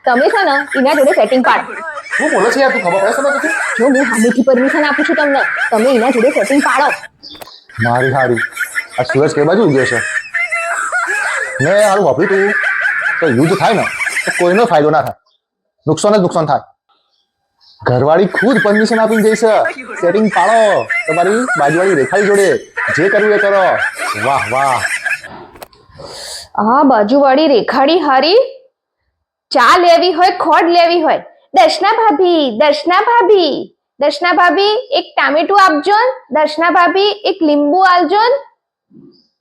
તમે છે ને એના જોડે સેટિંગ પાડો. હું બોલે છે યાર, તું ખબર પડે છે ને પછી? જો હું સામેથી પરમિશન આપું છું તમને, તમે એના જોડે સેટિંગ પાડો. મારી હારી આ સૂરજ કઈ બાજુ ઉગ્યો છે? મેં હારું વાપર્યું તું તો યુદ્ધ થાય ને તો કોઈનો ફાયદો ના થાય, નુકસાન જ નુકસાન થાય. ઘરવાળી ખુદ પરમિશન આપીને જઈ છે સેટિંગ પાડો તમારી બાજુવાળી રેખાની જોડે, જે કરવું એ કરો. વાહ વાહ. આ બાજુવાળી રેખાડી હારી, ચા લેવી હોય ખોડ લેવી હોય, દર્શના ભાભી એક ટામેટું આપજો ને, દર્શના ભાભી એક લીંબુ આલજો ને.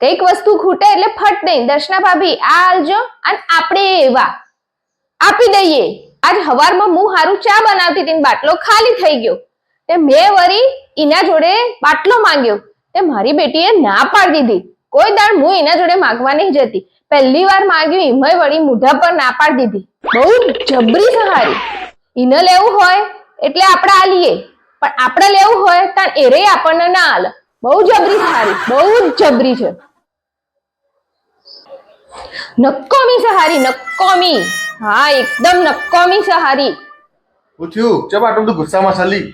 કઈક વસ્તુ ખૂટે એટલે ફટ નહીં દર્શના ભાભી આ આલજો, અને આપણે એવા આપી દઈએ. આજ હવારમાં હું હારું ચા બનાવતી હતી, બાટલો ખાલી થઈ ગયો, તે મેં વળી એના જોડે બાટલો માંગ્યો, તે મારી બેટીએ ના પાડી દીધી. કોઈ દાડ હું એના જોડે માંગવા નહીં જતી, પહેલી વાર માંગ્યું એમાંય વળી મોઢા પર ના પાડી દીધી. બહુ જબરી છે હારી. એને લેવું હોય એટલે આપણે આલીએ, પણ આપણે લેવું હોય તો એરે આપણને ના આલે. બહુ જબરી છે હારી, બહુ જ જબરી છે. નક્કોમી છે હારી, નક્કોમી. હા એકદમ નક્કોમી છે હારી. પૂછ્યું ચમ આટલું બધું ગુસ્સામાં ચાલી?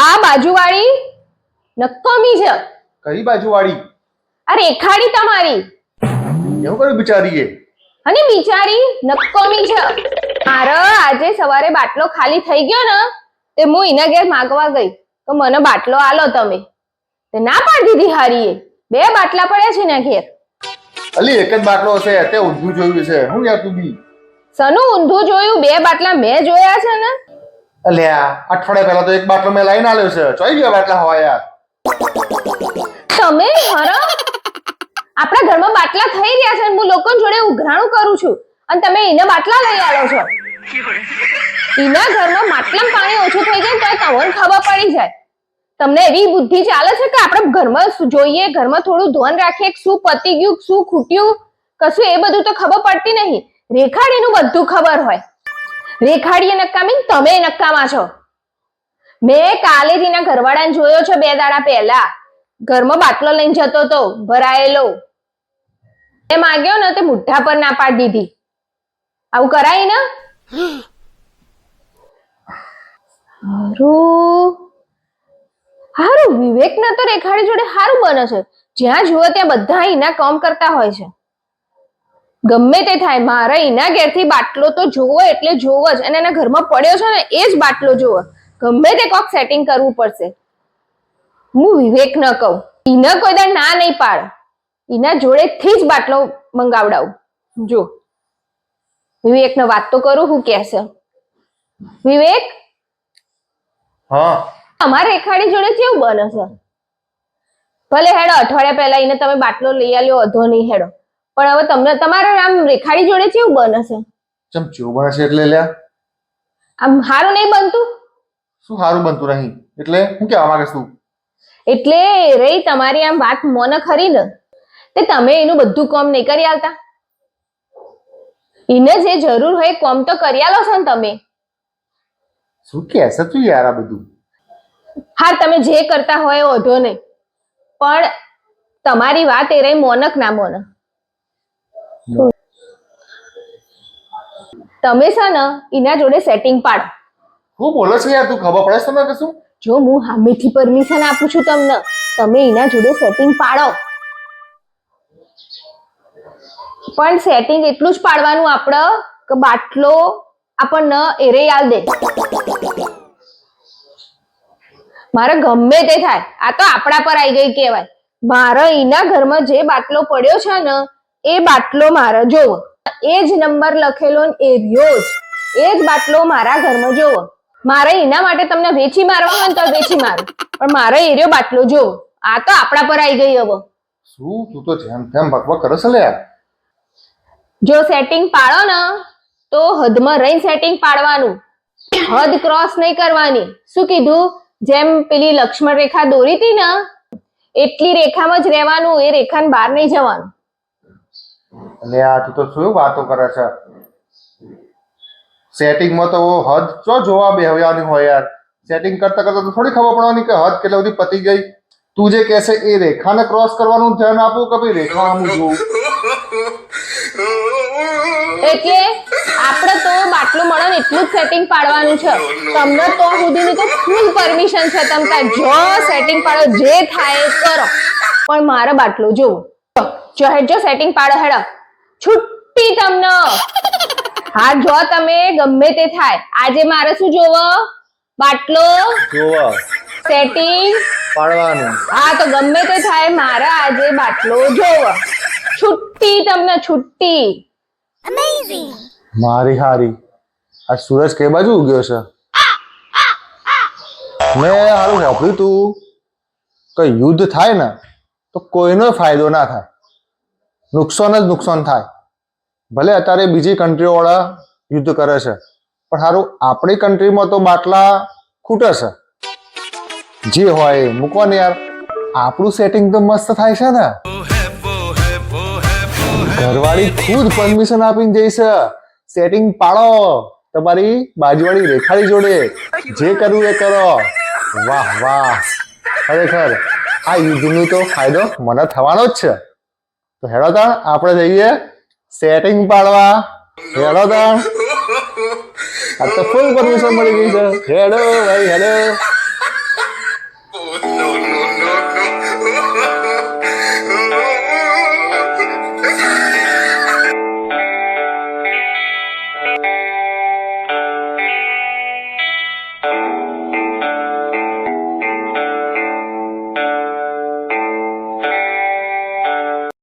આ બાજુવાળી નક્કોમી છે. કઈ બાજુવાળી? આ રેખાડી તમારી. એવું કર્યું બિચારીએ? અને બિચારી નક્કોમી છે. મારે આજે સવારે બાટલો ખાલી થઈ ગયો ને, તે હું એના ઘેર માંગવા ગઈ તો મને બાટલો આલો તમે, તે ના પાડી દીધી હારીએ. 2 બાટલા પડ્યા છે એના ઘેર. અલી એક જ બાટલો હશે, તે ઊંધું જોયું છે. હું યાર તું બી સનું ઊંધું જોયું? 2 બાટલા મેં જોયા છે ને. અલ્યા અઠવાડિયા પહેલા તો એક બાટલો મેં લઈને આલ્યો છે. ચોઈ ગયો બાટલા હવા યાર. તમે હરો આપણા ઘરમાં બાટલા થઈ રહ્યા છે, હું લોકો જોડે ઉઘરાણું કરું છું, અને તમે એના બાટલા લઈ આવો છો. એના ઘરમાં માટલામાં પાણી ઓછું થઈ જાય તો તમને ખબર પડી જાય. તમને એવી બુદ્ધિ ચાલે છે કે આપણે ઘરમાં જોઈએ, ઘરમાં થોડું ધ્યાન રાખીએ, શું પતી ગયું શું ખૂટ્યું કશું એ બધું તો ખબર પડતી નહીં. રેખાડીનું બધું ખબર હોય. રેખાડીએ નકામી, તમે નકામા છો. મેં કાલે જ એના ઘરવાળાને જોયો છે 2 દાડા પહેલા, ઘરમાં બાટલો લઈને જતો તો ભરાયેલો. એ માંગ્યો ને તે મુઠ્ઠા પર ના પાડી દીધી. આવું કરાય ને? હારું વિવેક ના તો રેખાડી જોડે હારું બને છે. જ્યાં જુઓ ત્યાં બધા એના કામ કરતા હોય છે. ગમે તે થાય, મારે એના ઘેરથી બાટલો તો જોવો એટલે જોવો જ, અને એના ઘરમાં પડ્યો છે ને એ જ બાટલો જોવો. ગમે તે કોક સેટિંગ કરવું પડશે. હું વિવેક ન કહું, એને કોઈ દર ના નહીં પાડ, એના જોડેથી જ બાટલો મંગાવડાવું. જો વિવેક ને વાત તો કરું, હું કહેશે વિવેક? હા અમારે રેખાડી જોડે કેવું બને છે? ભલે હેડો અઠવાડિયા પહેલા એને તમે બાટલો લઈ આલ્યો, અધો નહીં હેડો, પણ હવે તમને તમારા આમ રેખાડી જોડે કેવું બને છે? ચમ ચેવું બને છે એટલે લ્યા? આમ હારું નહીં બનતું? શું સારું બનતું નહીં એટલે હું કહેવા માંગે છું? એટલે રહી તમારી આમ વાત મોને ખરી ને, તે તમે એનું બધું કામ નહીં કરી આલતા. એને જે જરૂર હોય કામ તો કરી આલો છો ને તમે. શું કહેશે તું યાર આ બધું? હા તમે જે કરતા હોય ઓઢો નહીં, પણ તમારી વાત એ રહી મોનક ના મોન. તમે છે ને એના જોડે સેટિંગ પાડો. હું બોલે છે યાર, તું ખબર પડે છે તમને કે શું? જો હું સામેથી પરમિશન આપું છું તમને, તમે એના જોડે સેટિંગ પાડો. પણ સેટિંગ એટલું જ પાડવાનું આપણે કે બાટલો આપણને એરે આલ દે. મારે ગમે તે થાય, આ તો આપણા પર આવી ગઈ કહેવાય. મારે એના ઘરમાં જે બાટલો પડ્યો છે ને એ બાટલો મારે જોવો, એ જ નંબર લખેલો ને એ રહ્યો જ, એ જ બાટલો મારા ઘરમાં જોવો. મારે એના માટે તમને વેચી મારવા હોય તો વેચી મારું, પણ મારે એ રહ્યો બાટલો જોવો. આ તો આપણા પર આવી ગઈ. હવે શું તું તો જેમ તેમ ભગવા કરે છે લે યાર. જો સેટિંગ પાડો ને તો હદમાં રહીને સેટિંગ પાડવાનું, હદ ક્રોસ નહીં કરવાની. શું કીધું? જેમ પેલી લક્ષ્મણ રેખા દોરી હતી ને એટલી રેખામાં જ રહેવાનું, એ રેખાને બહાર નહીં જવાનું. એટલે આ તું તો શું વાતો કરે છે? સેટિંગમાં તો હદ ચો જોવા બેહવાની હોય યાર. સેટિંગ કરતા કરતા તો થોડી ખબર પડવાની કે હદ કેટલી બધી પતી ગઈ. તું જે કહેશે એ રેખાને ક્રોસ કરવાનું ધ્યાન આપો કે ભાઈ રેખા આમ જોવું? એટલે આપણે તો એટલું જ સેટિંગ પાડવાનું છે. તમને તો સુધીની તો ફૂલ પરમિશન છે. તમે તાર જો સેટિંગ પાડો, જે થાય એ કરો, પણ મારો બાટલો જોવો. જો સેટિંગ પાડો હેડો, છુટ્ટી તમને. હા જો તમે ગમે તે થાય, આજે મારે શું જોવો? બાટલો જોવા સેટિંગ પાડવાનું. હા તો ગમે તે થાય, મારે આજે બાટલો જોવો. છુટ્ટી તમને, છુટ્ટી. મારી હારી, આ સૂરજ કઈ બાજુ ઉગ્યો છે? મેં હારું વાપર્યું તું કે યુદ્ધ થાય ને તો કોઈનો ફાયદો ના થાય, નુકસાન જ નુકસાન થાય. ભલે અત્યારે બીજી કન્ટ્રીઓ વાળા યુદ્ધ કરે છે, પણ સારું આપણી કન્ટ્રીમાં તો બાટલા ખૂટે છે. જે હોય મૂકો ને યાર, આપણું સેટિંગ તો મસ્ત થાય છે ને. ઘરવાળી ખુદ પરમિશન આપીને જઈ છે, સેટિંગ પાડો તમારી બાજુવાળી રેખાડી જોડે, જે કરવું એ કરો. વાહ વાહ, ખરેખર આ યુદ્ધનો તો ફાયદો મને થવાનો જ છે. તો હેડો તાણ આપણે જઈએ સેટિંગ પાડવા. હેડો તાણ, આ તો ફૂલ પરમિશન મળી ગઈ છે. હેડો ભાઈ હેડો.